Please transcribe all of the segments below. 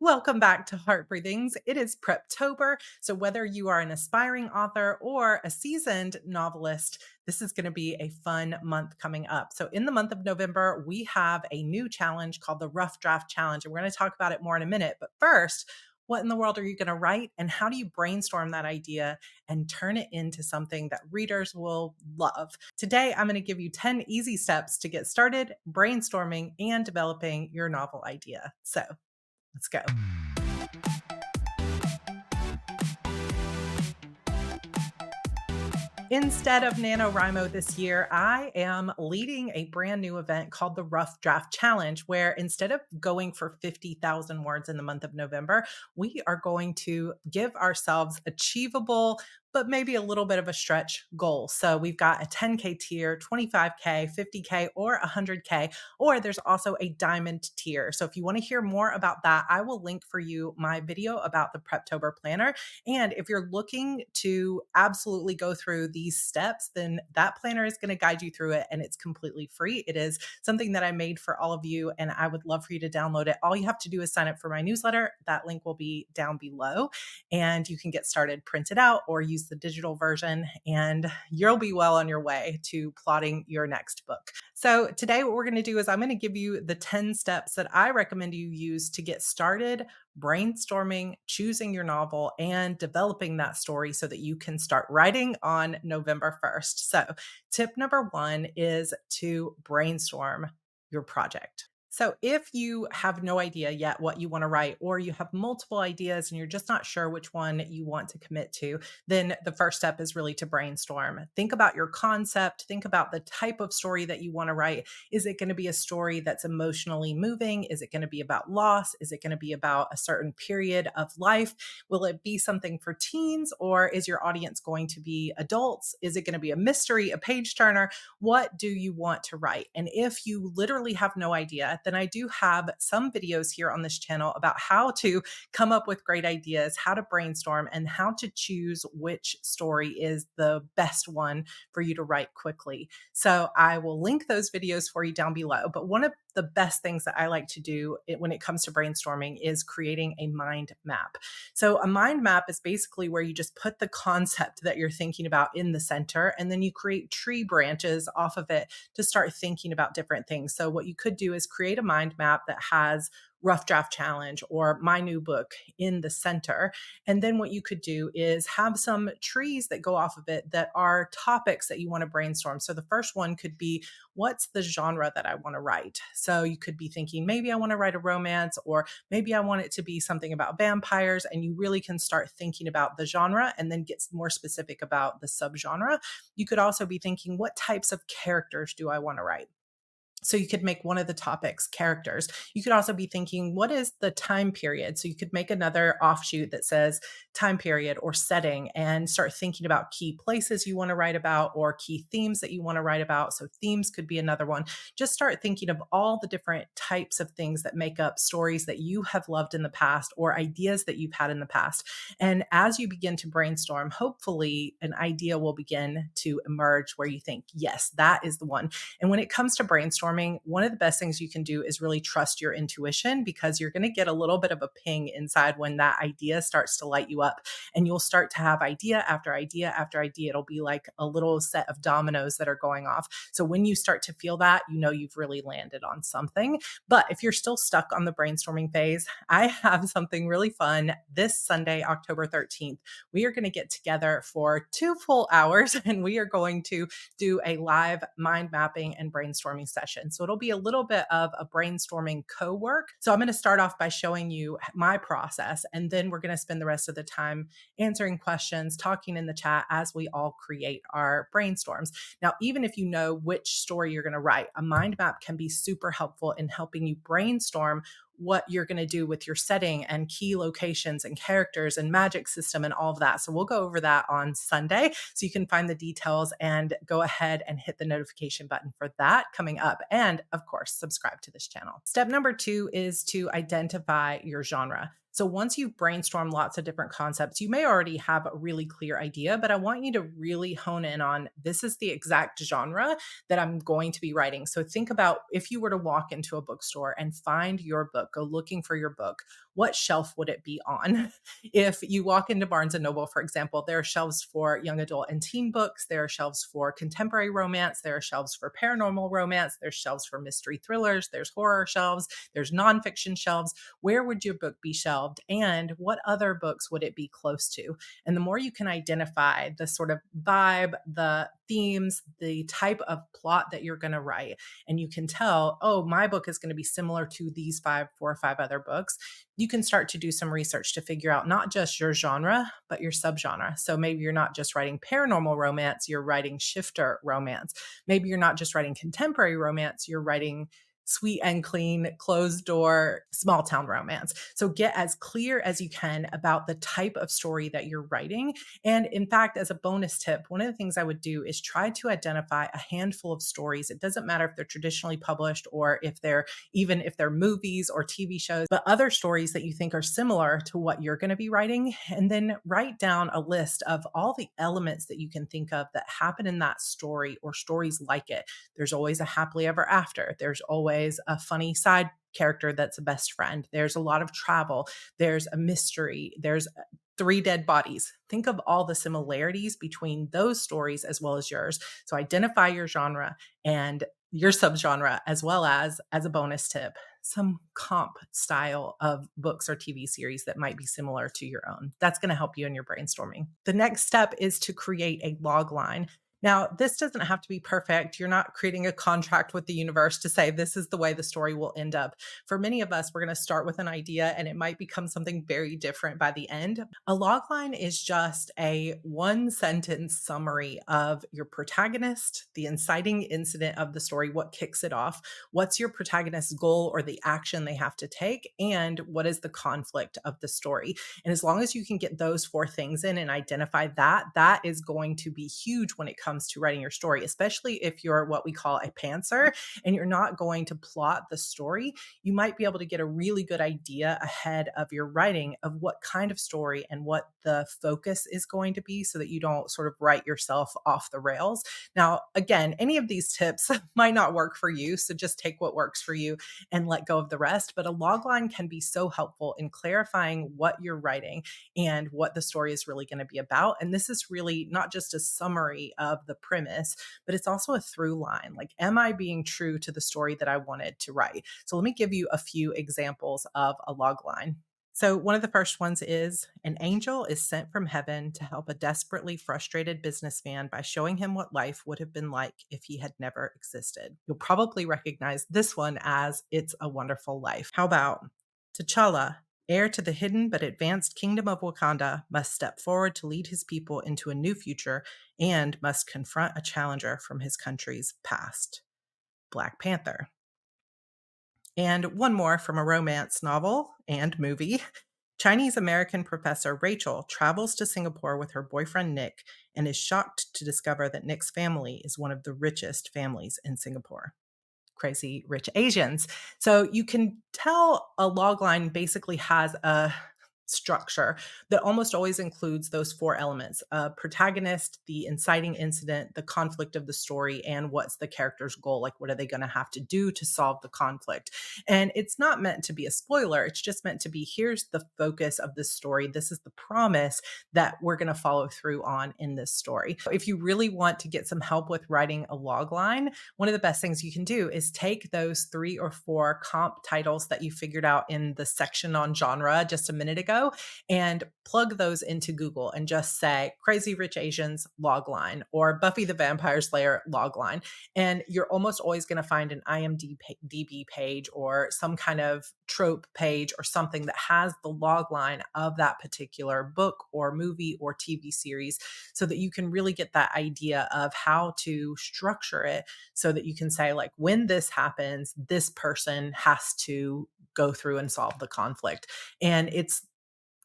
Welcome back to Heart Breathings. It is Preptober. So, whether you are an aspiring author or a seasoned novelist, this is going to be a fun month coming up. So, in the month of November, we have a new challenge called the Rough Draft Challenge. And we're going to talk about it more in a minute. But first, what in the world are you going to write? And how do you brainstorm that idea and turn it into something that readers will love? Today, I'm going to give you 10 easy steps to get started brainstorming and developing your novel idea. So, let's go. Instead of NaNoWriMo this year, I am leading a brand new event called the Rough Draft Challenge, where instead of going for 50,000 words in the month of November, we are going to give ourselves achievable, but maybe a little bit of a stretch goal. So we've got a 10K tier, 25K, 50K, or 100K, or there's also a diamond tier. So if you want to hear more about that, I will link for you my video about the Preptober planner. And if you're looking to absolutely go through these steps, then that planner is going to guide you through it and it's completely free. It is something that I made for all of you and I would love for you to download it. All you have to do is sign up for my newsletter. That link will be down below and you can get started, print it out, or use the digital version, and you'll be well on your way to plotting your next book. So, today, what we're going to do is I'm going to give you the 10 steps that I recommend you use to get started brainstorming, choosing your novel, and developing that story so that you can start writing on November 1st. So, tip number one is to brainstorm your project. So, if you have no idea yet what you want to write, or you have multiple ideas and you're just not sure which one you want to commit to, then the first step is really to brainstorm. Think about your concept, think about the type of story that you want to write. Is it going to be a story that's emotionally moving? Is it going to be about loss? Is it going to be about a certain period of life? Will it be something for teens, or is your audience going to be adults? Is it going to be a mystery, a page turner? What do you want to write? And if you literally have no idea, then I do have some videos here on this channel about how to come up with great ideas, how to brainstorm, and how to choose which story is the best one for you to write quickly. So I will link those videos for you down below. But one of the best things that I like to do when it comes to brainstorming is creating a mind map. So a mind map is basically where you just put the concept that you're thinking about in the center, and then you create tree branches off of it to start thinking about different things. So what you could do is create a mind map that has Rough Draft Challenge or my new book in the center. And then what you could do is have some trees that go off of it that are topics that you want to brainstorm. So the first one could be, what's the genre that I want to write? So you could be thinking, maybe I want to write a romance, or maybe I want it to be something about vampires. And you really can start thinking about the genre and then get more specific about the subgenre. You could also be thinking, what types of characters do I want to write? So you could make one of the topics characters. You could also be thinking, what is the time period? So you could make another offshoot that says time period or setting and start thinking about key places you want to write about or key themes that you want to write about. So themes could be another one. Just start thinking of all the different types of things that make up stories that you have loved in the past or ideas that you've had in the past. And as you begin to brainstorm, hopefully an idea will begin to emerge where you think, yes, that is the one. And when it comes to brainstorming, one of the best things you can do is really trust your intuition, because you're going to get a little bit of a ping inside when that idea starts to light you up, and you'll start to have idea after idea after idea. It'll be like a little set of dominoes that are going off. So when you start to feel that, you know you've really landed on something. But if you're still stuck on the brainstorming phase, I have something really fun this Sunday, October 13th. We are going to get together for 2 full hours and we are going to do a live mind mapping and brainstorming session. So it'll be a little bit of a brainstorming co-work. So I'm going to start off by showing you my process, and then we're going to spend the rest of the time answering questions, talking in the chat as we all create our brainstorms. Now, even if you know which story you're going to write, a mind map can be super helpful in helping you brainstorm what you're going to do with your setting and key locations and characters and magic system and all of that. So we'll go over that on Sunday. So you can find the details and go ahead and hit the notification button for that coming up. And of course, subscribe to this channel. Step number 2 is to identify your genre. So once you've brainstormed lots of different concepts, you may already have a really clear idea, but I want you to really hone in on this is the exact genre that I'm going to be writing. So think about if you were to walk into a bookstore and find your book, go looking for your book, what shelf would it be on? If you walk into Barnes and Noble, for example, there are shelves for young adult and teen books, there are shelves for contemporary romance, there are shelves for paranormal romance, there's shelves for mystery thrillers, there's horror shelves, there's nonfiction shelves. Where would your book be shelved? And what other books would it be close to? And the more you can identify the sort of vibe, the themes, the type of plot that you're going to write, and you can tell, oh, my book is going to be similar to these five, 4 or 5 other books, you can start to do some research to figure out not just your genre, but your subgenre. So maybe you're not just writing paranormal romance, you're writing shifter romance. Maybe you're not just writing contemporary romance, you're writing sweet and clean, closed door, small town romance. So get as clear as you can about the type of story that you're writing. And in fact, as a bonus tip, one of the things I would do is try to identify a handful of stories. It doesn't matter if they're traditionally published or if they're even if they're movies or TV shows, but other stories that you think are similar to what you're going to be writing. And then write down a list of all the elements that you can think of that happen in that story or stories like it. There's always a happily ever after. There's always a funny side character that's a best friend. There's a lot of travel. There's a mystery. There's 3 dead bodies. Think of all the similarities between those stories as well as yours. So identify your genre and your subgenre, as well as a bonus tip, some comp style of books or TV series that might be similar to your own. That's going to help you in your brainstorming. The next step is to create a log line. Now, this doesn't have to be perfect. You're not creating a contract with the universe to say this is the way the story will end up. For many of us, we're going to start with an idea and it might become something very different by the end. A log line is just a 1 sentence summary of your protagonist, the inciting incident of the story, what kicks it off, what's your protagonist's goal or the action they have to take, and what is the conflict of the story. And as long as you can get those 4 things in and identify that, that is going to be huge when it comes to writing your story, especially if you're what we call a pantser and you're not going to plot the story. You might be able to get a really good idea ahead of your writing of what kind of story and what the focus is going to be so that you don't sort of write yourself off the rails. Now, again, any of these tips might not work for you, so just take what works for you and let go of the rest. But a log line can be so helpful in clarifying what you're writing and what the story is really going to be about. And this is really not just a summary of the premise, but it's also a through line. Like, am I being true to the story that I wanted to write? So let me give you a few examples of a log line. So, one of the first ones is an angel is sent from heaven to help a desperately frustrated businessman by showing him what life would have been like if he had never existed. You'll probably recognize this one as It's a Wonderful Life. How about T'Challa, heir to the hidden but advanced kingdom of Wakanda, must step forward to lead his people into a new future and must confront a challenger from his country's past. Black Panther. And one more from a romance novel and movie. Chinese American professor Rachel travels to Singapore with her boyfriend Nick and is shocked to discover that Nick's family is one of the richest families in Singapore. Crazy Rich Asians. So you can tell a log line basically has a structure that almost always includes those 4 elements: a protagonist, the inciting incident, the conflict of the story, and what's the character's goal. Like, what are they going to have to do to solve the conflict? And it's not meant to be a spoiler. It's just meant to be here's the focus of this story. This is the promise that we're going to follow through on in this story. If you really want to get some help with writing a log line, one of the best things you can do is take those 3 or 4 comp titles that you figured out in the section on genre just a minute ago and plug those into Google and just say Crazy Rich Asians logline or Buffy the Vampire Slayer logline. And you're almost always going to find an IMDb page or some kind of trope page or something that has the logline of that particular book or movie or TV series so that you can really get that idea of how to structure it so that you can say, like, when this happens, this person has to go through and solve the conflict. And it's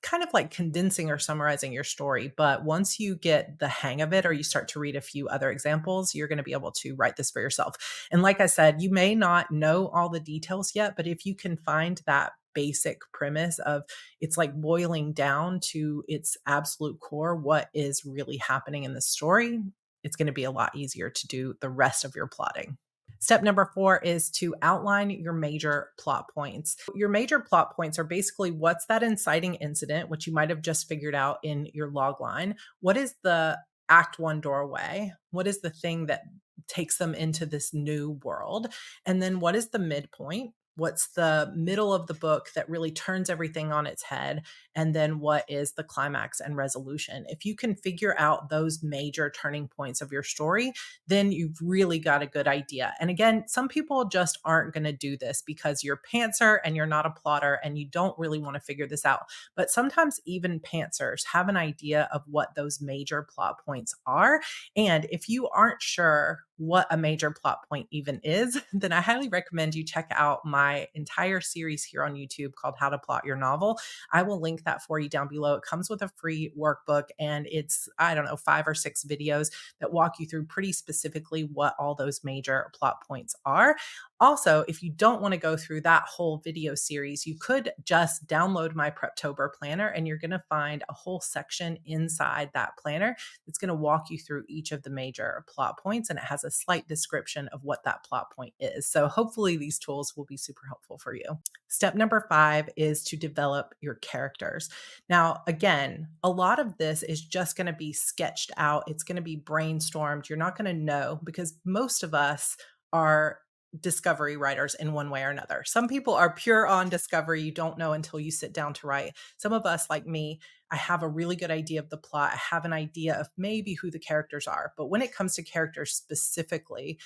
kind of like condensing or summarizing your story. But once you get the hang of it or you start to read a few other examples, you're going to be able to write this for yourself. And like I said, you may not know all the details yet, but if you can find that basic premise of it's like boiling down to its absolute core what is really happening in the story, it's going to be a lot easier to do the rest of your plotting. Step number 4 is to outline your major plot points. Your major plot points are basically what's that inciting incident, which you might have just figured out in your log line. What is the act one doorway? What is the thing that takes them into this new world? And then what is the midpoint? What's the middle of the book that really turns everything on its head? And then what is the climax and resolution? If you can figure out those major turning points of your story, then you've really got a good idea. And again, some people just aren't going to do this because you're a pantser and you're not a plotter and you don't really want to figure this out. But sometimes even pantsers have an idea of what those major plot points are. And if you aren't sure what a major plot point even is, then I highly recommend you check out my entire series here on YouTube called How to Plot Your Novel. I will link that for you down below. It comes with a free workbook and it's, I don't know, 5 or 6 videos that walk you through pretty specifically what all those major plot points are. Also, if you don't want to go through that whole video series, you could just download my PREPTOBER planner and you're going to find a whole section inside that planner that's going to walk you through each of the major plot points, and it has a slight description of what that plot point is. So hopefully these tools will be super helpful for you. Step number 5 is to develop your characters. Now, again, a lot of this is just going to be sketched out. It's going to be brainstormed. You're not going to know because most of us are discovery writers in one way or another. Some people are pure on discovery. You don't know until you sit down to write. Some of us, like me, I have a really good idea of the plot. I have an idea of maybe who the characters are. But when it comes to characters specifically,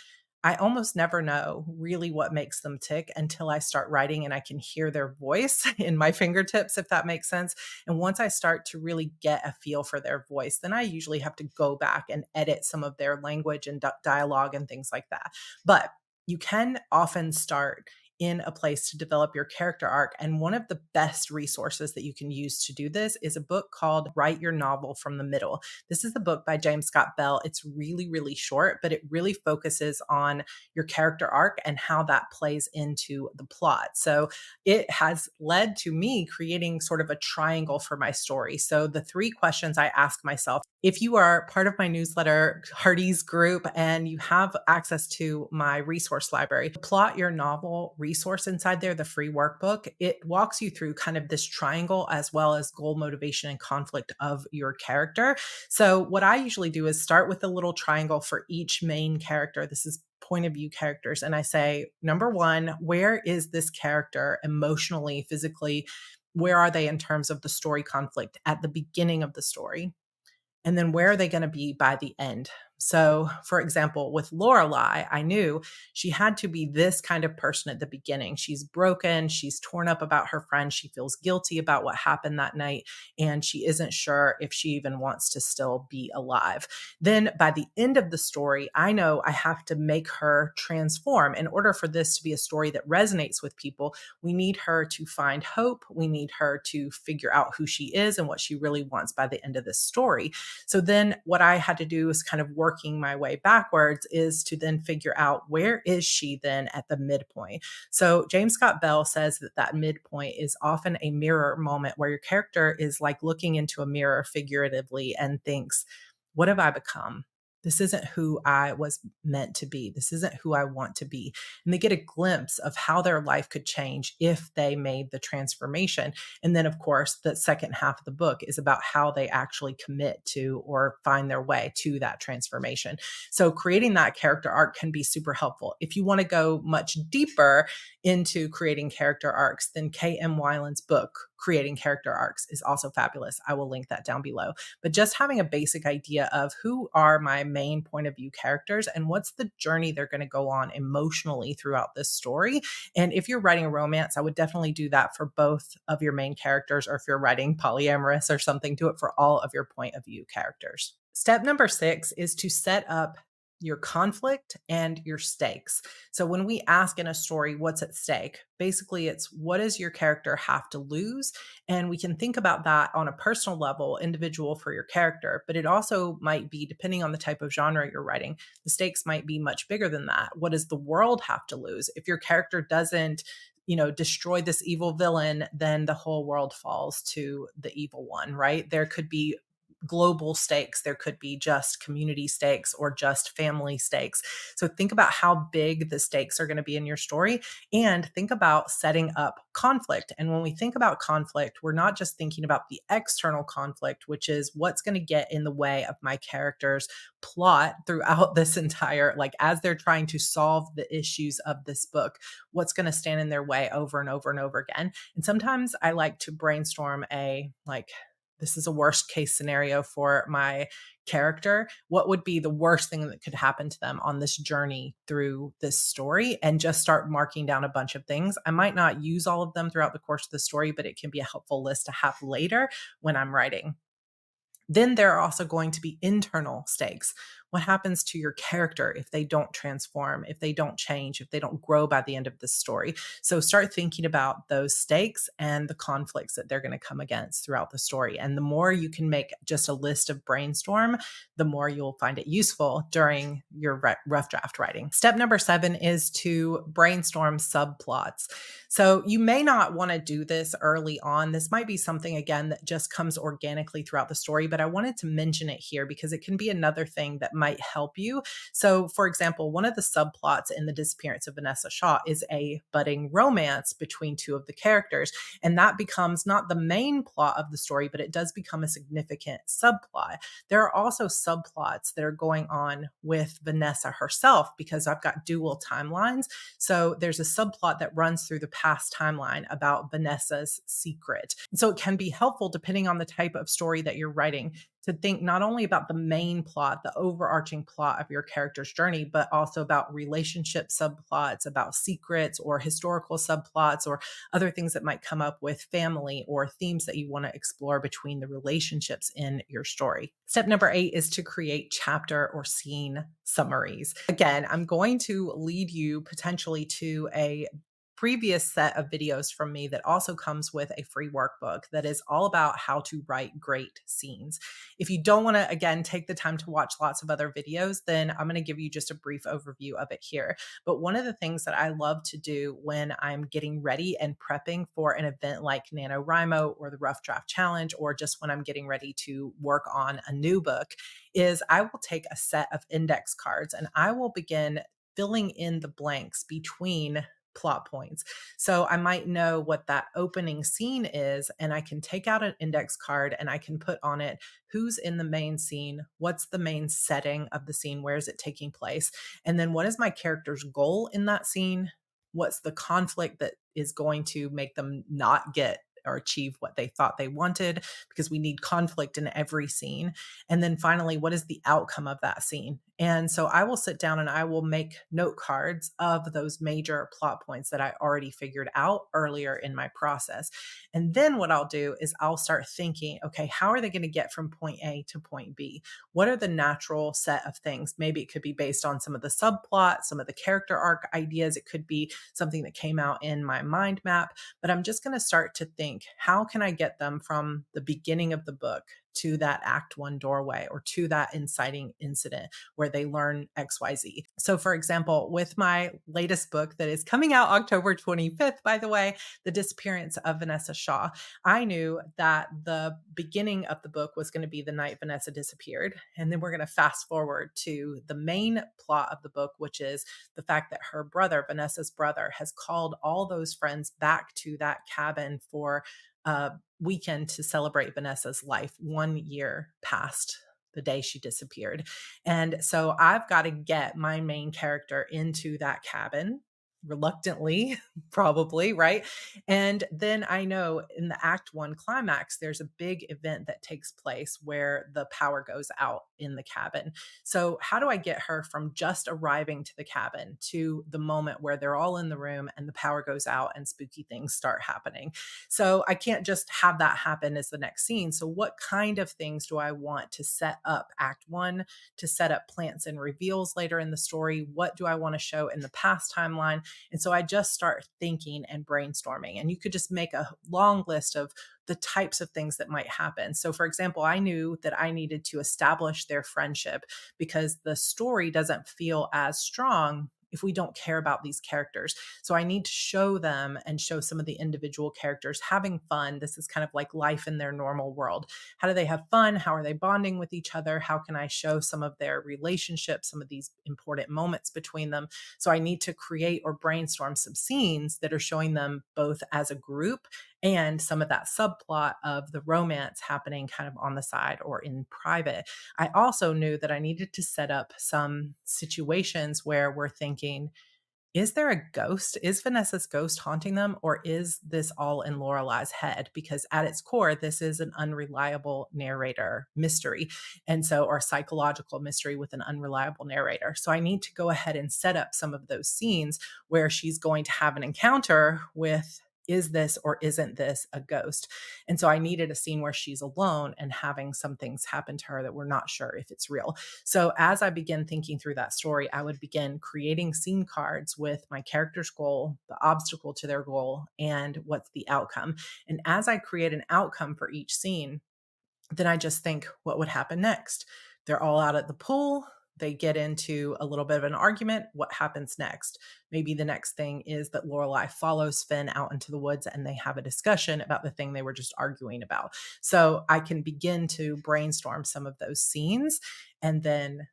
I almost never know really what makes them tick until I start writing and I can hear their voice in my fingertips, if that makes sense. And once I start to really get a feel for their voice, then I usually have to go back and edit some of their language and dialogue and things like that. But you can often start in a place to develop your character arc. And one of the best resources that you can use to do this is a book called Write Your Novel from the Middle. This is the book by James Scott Bell. It's really, really short, but it really focuses on your character arc and how that plays into the plot. So it has led to me creating sort of a triangle for my story. So the 3 questions I ask myself, if you are part of my newsletter Hardy's group and you have access to my resource library, Plot Your Novel resource inside there, the free workbook, it walks you through kind of this triangle as well as goal, motivation, and conflict of your character. So what I usually do is start with a little triangle for each main character. This is point of view characters. And I say, number 1, where is this character emotionally, physically? Where are they in terms of the story conflict at the beginning of the story? And then where are they going to be by the end? So, for example, with Lorelai, I knew she had to be this kind of person at the beginning. She's broken, she's torn up about her friend, she feels guilty about what happened that night, and she isn't sure if she even wants to still be alive. Then by the end of the story, I know I have to make her transform. In order for this to be a story that resonates with people, we need her to find hope. We need her to figure out who she is and what she really wants by the end of this story. So then what I had to do is kind of working my way backwards is to then figure out where is she then at the midpoint. So James Scott Bell says that that midpoint is often a mirror moment where your character is like looking into a mirror figuratively and thinks, what have I become? This isn't who I was meant to be. This isn't who I want to be. And they get a glimpse of how their life could change if they made the transformation. And then, of course, the second half of the book is about how they actually commit to or find their way to that transformation. So creating that character arc can be super helpful. If you want to go much deeper into creating character arcs, then K.M. Weiland's book, Creating Character Arcs, is also fabulous. I will link that down below. But just having a basic idea of who are my main point of view characters and what's the journey they're going to go on emotionally throughout this story. And if you're writing a romance, I would definitely do that for both of your main characters, or if you're writing polyamorous or something, do it for all of your point of view characters. Step number 6 is to set up your conflict and your stakes. So when we ask in a story, what's at stake? Basically, it's what does your character have to lose? And we can think about that on a personal level, individual for your character, but it also might be, depending on the type of genre you're writing, the stakes might be much bigger than that. What does the world have to lose? If your character doesn't destroy this evil villain, then the whole world falls to the evil one, right? There could be global stakes, there could be just community stakes or just family stakes. So think about how big the stakes are going to be in your story, and think about setting up conflict. And when we think about conflict, we're not just thinking about the external conflict, which is what's going to get in the way of my character's plot throughout this entire, like, as they're trying to solve the issues of this book, what's going to stand in their way over and over and over again. And sometimes I like to brainstorm a, like, this is a worst case scenario for my character. What would be the worst thing that could happen to them on this journey through this story? And just start marking down a bunch of things. I might not use all of them throughout the course of the story, but it can be a helpful list to have later when I'm writing. Then there are also going to be internal stakes. What happens to your character if they don't transform, if they don't change, if they don't grow by the end of the story? So start thinking about those stakes and the conflicts that they're going to come against throughout the story. And the more you can make just a list of brainstorm, the more you'll find it useful during your rough draft writing. Step number 7 is to brainstorm subplots. So you may not want to do this early on. This might be something, again, that just comes organically throughout the story, but I wanted to mention it here because it can be another thing that might help you. So, for example, one of the subplots in The Disappearance of Vanessa Shaw is a budding romance between two of the characters. And that becomes not the main plot of the story, but it does become a significant subplot. There are also subplots that are going on with Vanessa herself because I've got dual timelines. So there's a subplot that runs through the past timeline about Vanessa's secret. So it can be helpful, depending on the type of story that you're writing, to think not only about the main plot, the overarching plot of your character's journey, but also about relationship subplots, about secrets or historical subplots, or other things that might come up with family or themes that you want to explore between the relationships in your story. Step number 8 is to create chapter or scene summaries. Again, I'm going to lead you potentially to a previous set of videos from me that also comes with a free workbook that is all about how to write great scenes. If you don't want to, again, take the time to watch lots of other videos, then I'm going to give you just a brief overview of it here. But one of the things that I love to do when I'm getting ready and prepping for an event like NaNoWriMo or the Rough Draft Challenge, or just when I'm getting ready to work on a new book, is I will take a set of index cards and I will begin filling in the blanks between plot points. So I might know what that opening scene is, and I can take out an index card and I can put on it who's in the main scene, what's the main setting of the scene, where is it taking place, and then what is my character's goal in that scene, what's the conflict that is going to make them not get or achieve what they thought they wanted, because we need conflict in every scene. And then finally, what is the outcome of that scene? And so I will sit down and I will make note cards of those major plot points that I already figured out earlier in my process. And then what I'll do is I'll start thinking, okay, how are they going to get from point A to point B? What are the natural set of things? Maybe it could be based on some of the subplots, some of the character arc ideas. It could be something that came out in my mind map, but I'm just going to start to think, how can I get them from the beginning of the book to that Act 1 doorway, or to that inciting incident where they learn XYZ. So, for example, with my latest book that is coming out October 25th, by the way, The Disappearance of Vanessa Shaw, I knew that the beginning of the book was going to be the night Vanessa disappeared. And then we're going to fast forward to the main plot of the book, which is the fact that her brother, Vanessa's brother, has called all those friends back to that cabin for a weekend to celebrate Vanessa's life 1 year past the day she disappeared. And so I've got to get my main character into that cabin reluctantly, probably, right? And then I know in the Act 1 climax, there's a big event that takes place where the power goes out in the cabin. So how do I get her from just arriving to the cabin to the moment where they're all in the room and the power goes out and spooky things start happening? So I can't just have that happen as the next scene. So what kind of things do I want to set up Act 1, to set up plants and reveals later in the story? What do I want to show in the past timeline? And so I just start thinking and brainstorming. And you could just make a long list of the types of things that might happen. So, for example, I knew that I needed to establish their friendship because the story doesn't feel as strong if we don't care about these characters? So I need to show them and show some of the individual characters having fun. This is kind of like life in their normal world. How do they have fun? How are they bonding with each other? How can I show some of their relationships, some of these important moments between them? So I need to create or brainstorm some scenes that are showing them both as a group and some of that subplot of the romance happening kind of on the side or in private. I also knew that I needed to set up some situations where we're thinking, is there a ghost? Is Vanessa's ghost haunting them, or is this all in Lorelai's head? Because at its core, this is an unreliable narrator mystery. And so, or psychological mystery with an unreliable narrator. So I need to go ahead and set up some of those scenes where she's going to have an encounter with, is this or isn't this a ghost? And so I needed a scene where she's alone and having some things happen to her that we're not sure if it's real. So as I begin thinking through that story, I would begin creating scene cards with my character's goal, the obstacle to their goal, and what's the outcome. And as I create an outcome for each scene, then I just think, what would happen next? They're all out at the pool. They get into a little bit of an argument. What happens next? Maybe the next thing is that Lorelai follows Finn out into the woods and they have a discussion about the thing they were just arguing about. So I can begin to brainstorm some of those scenes and then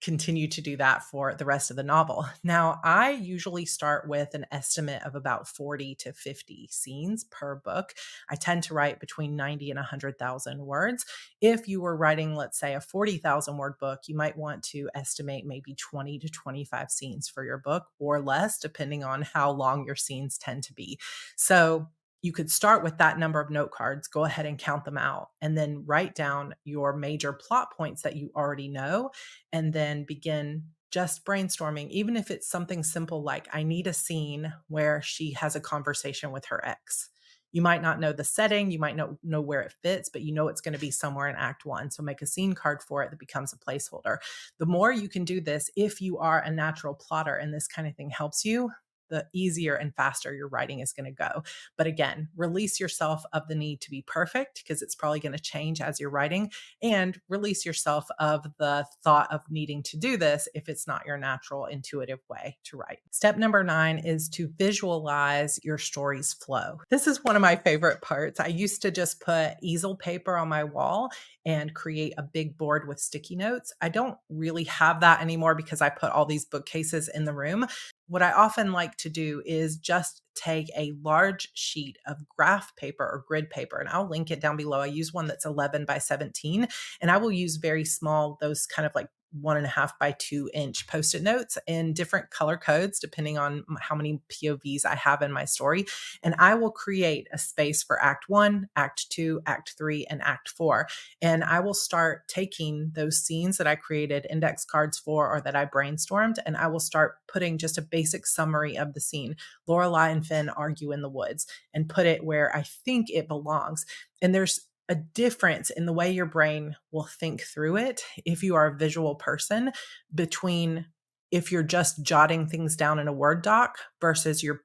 continue to do that for the rest of the novel. Now, I usually start with an estimate of about 40 to 50 scenes per book. I tend to write between 90 and 100,000 words. If you were writing, let's say, a 40,000 word book, you might want to estimate maybe 20 to 25 scenes for your book or less, depending on how long your scenes tend to be. So you could start with that number of note cards, go ahead and count them out, and then write down your major plot points that you already know, and then begin just brainstorming, even if it's something simple like, I need a scene where she has a conversation with her ex. You might not know the setting, you might not know where it fits, but you know it's going to be somewhere in Act One. So make a scene card for it that becomes a placeholder. The more you can do this, if you are a natural plotter and this kind of thing helps you, the easier and faster your writing is going to go. But again, release yourself of the need to be perfect because it's probably going to change as you're writing, and release yourself of the thought of needing to do this if it's not your natural, intuitive way to write. Step number 9 is to visualize your story's flow. This is one of my favorite parts. I used to just put easel paper on my wall and create a big board with sticky notes. I don't really have that anymore because I put all these bookcases in the room. What I often like to do is just take a large sheet of graph paper or grid paper, and I'll link it down below. I use one that's 11 by 17, and I will use very small, those kind of like 1.5 by 2 inch post-it notes in different color codes, depending on how many POVs I have in my story. And I will create a space for Act One, Act Two, Act Three, and Act Four. And I will start taking those scenes that I created index cards for or that I brainstormed, and I will start putting just a basic summary of the scene. Lorelai and Finn argue in the woods, and put it where I think it belongs. And there's a difference in the way your brain will think through it if you are a visual person between if you're just jotting things down in a Word doc versus you're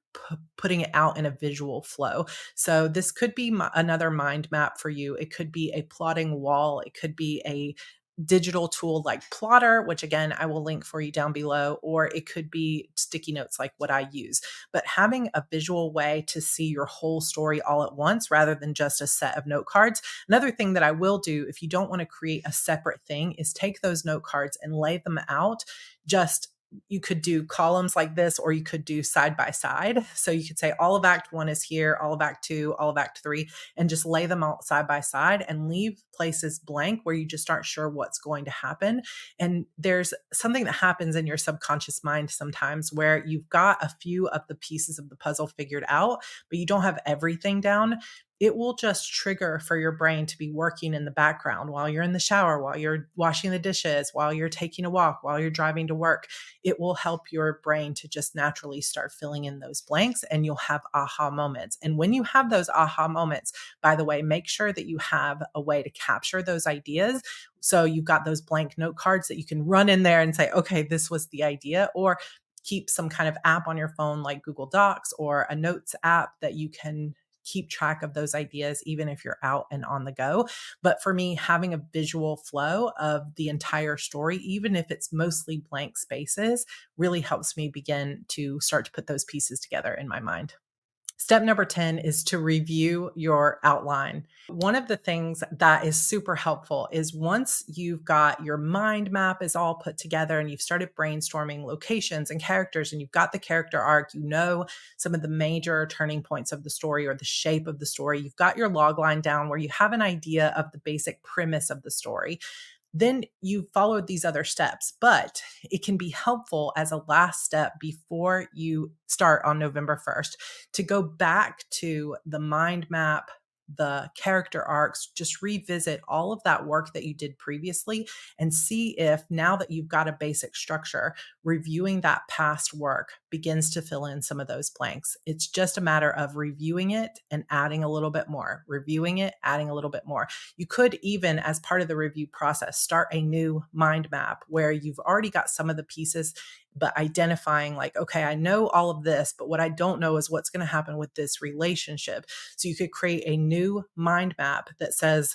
putting it out in a visual flow. So this could be another mind map for you. It could be a plotting wall. It could be a digital tool like Plotter, which again, I will link for you down below, or it could be sticky notes like what I use. But having a visual way to see your whole story all at once rather than just a set of note cards. Another thing that I will do if you don't want to create a separate thing is take those note cards and lay them out. Just you could do columns like this, or you could do side by side. So you could say all of Act One is here, all of Act Two, all of Act Three, and just lay them out side by side and leave places blank where you just aren't sure what's going to happen. And there's something that happens in your subconscious mind sometimes where you've got a few of the pieces of the puzzle figured out, but you don't have everything down. It will just trigger for your brain to be working in the background while you're in the shower, while you're washing the dishes, while you're taking a walk, while you're driving to work. It will help your brain to just naturally start filling in those blanks, and you'll have aha moments. And when you have those aha moments, by the way, make sure that you have a way to capture those ideas. So you've got those blank note cards that you can run in there and say, okay, this was the idea, or keep some kind of app on your phone like Google Docs or a notes app that you can keep track of those ideas, even if you're out and on the go. But for me, having a visual flow of the entire story, even if it's mostly blank spaces, really helps me begin to start to put those pieces together in my mind. Step number 10 is to review your outline. One of the things that is super helpful is once you've got your mind map is all put together and you've started brainstorming locations and characters and you've got the character arc, you know some of the major turning points of the story or the shape of the story, you've got your log line down where you have an idea of the basic premise of the story. Then you followed these other steps, but it can be helpful as a last step before you start on November 1st to go back to the mind map, the character arcs, just revisit all of that work that you did previously and see if now that you've got a basic structure, reviewing that past work begins to fill in some of those blanks. It's just a matter of reviewing it and adding a little bit more, reviewing it, adding a little bit more. You could even, as part of the review process, start a new mind map where you've already got some of the pieces, but identifying like, okay, I know all of this, but what I don't know is what's going to happen with this relationship. So you could create a new mind map that says,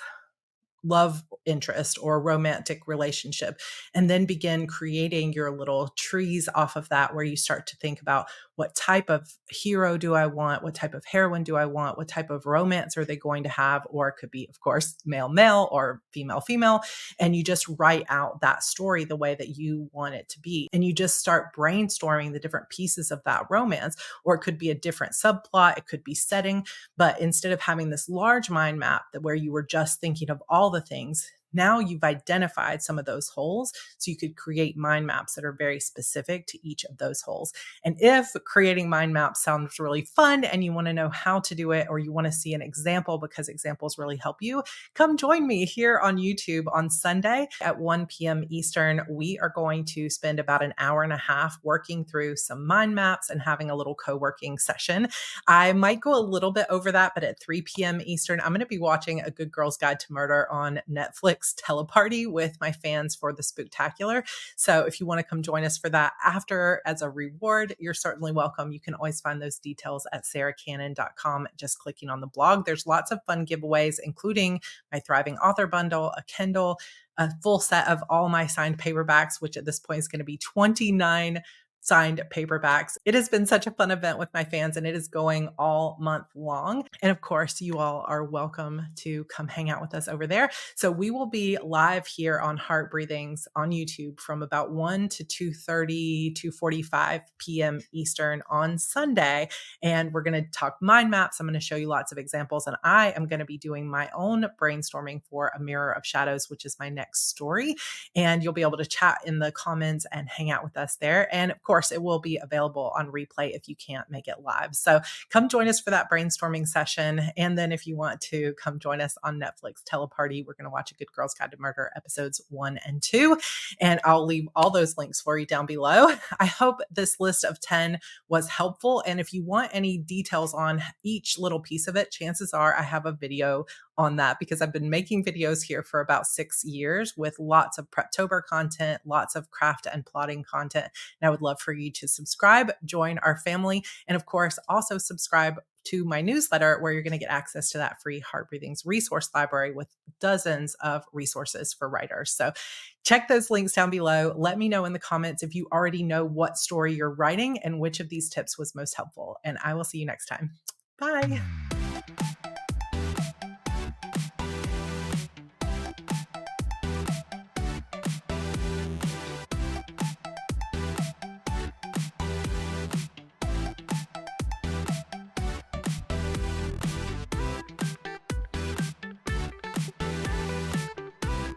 love interest or romantic relationship, and then begin creating your little trees off of that, where you start to think about what type of hero do I want? What type of heroine do I want? What type of romance are they going to have? Or it could be, of course, male, male or female, female. And you just write out that story the way that you want it to be. And you just start brainstorming the different pieces of that romance, or it could be a different subplot. It could be setting. But instead of having this large mind map that where you were just thinking of all the things, now you've identified some of those holes. So you could create mind maps that are very specific to each of those holes. And if creating mind maps sounds really fun and you want to know how to do it, or you want to see an example because examples really help you, come join me here on YouTube on Sunday at 1 p.m. Eastern. We are going to spend about an hour and a half working through some mind maps and having a little co-working session. I might go a little bit over that, but at 3 p.m. Eastern, I'm going to be watching A Good Girl's Guide to Murder on Netflix Teleparty with my fans for the Spooktacular. So if you want to come join us for that after as a reward, you're certainly welcome. You can always find those details at sarracannon.com, just clicking on the blog. There's lots of fun giveaways, including my Thriving Author Bundle, a Kindle, a full set of all my signed paperbacks, which at this point is going to be 29 signed paperbacks. It has been such a fun event with my fans, and it is going all month long. And of course, you all are welcome to come hang out with us over there. So we will be live here on Heart Breathings on YouTube from about 1 to 2:30, 2:45 p.m. Eastern on Sunday. And we're going to talk mind maps. I'm going to show you lots of examples. And I am going to be doing my own brainstorming for A Mirror of Shadows, which is my next story. And you'll be able to chat in the comments and hang out with us there. And of course, it will be available on replay if you can't make it live. So come join us for that brainstorming session. And then if you want to come join us on Netflix Teleparty, we're going to watch A Good Girl's Guide to Murder episodes 1 and 2. And I'll leave all those links for you down below. I hope this list of 10 was helpful. And if you want any details on each little piece of it, chances are I have a video on that, because I've been making videos here for about 6 years with lots of Preptober content, lots of craft and plotting content. And I would love for you to subscribe, join our family, and of course, also subscribe to my newsletter, where you're going to get access to that free Heart Breathings resource library with dozens of resources for writers. So check those links down below. Let me know in the comments if you already know what story you're writing and which of these tips was most helpful. And I will see you next time. Bye.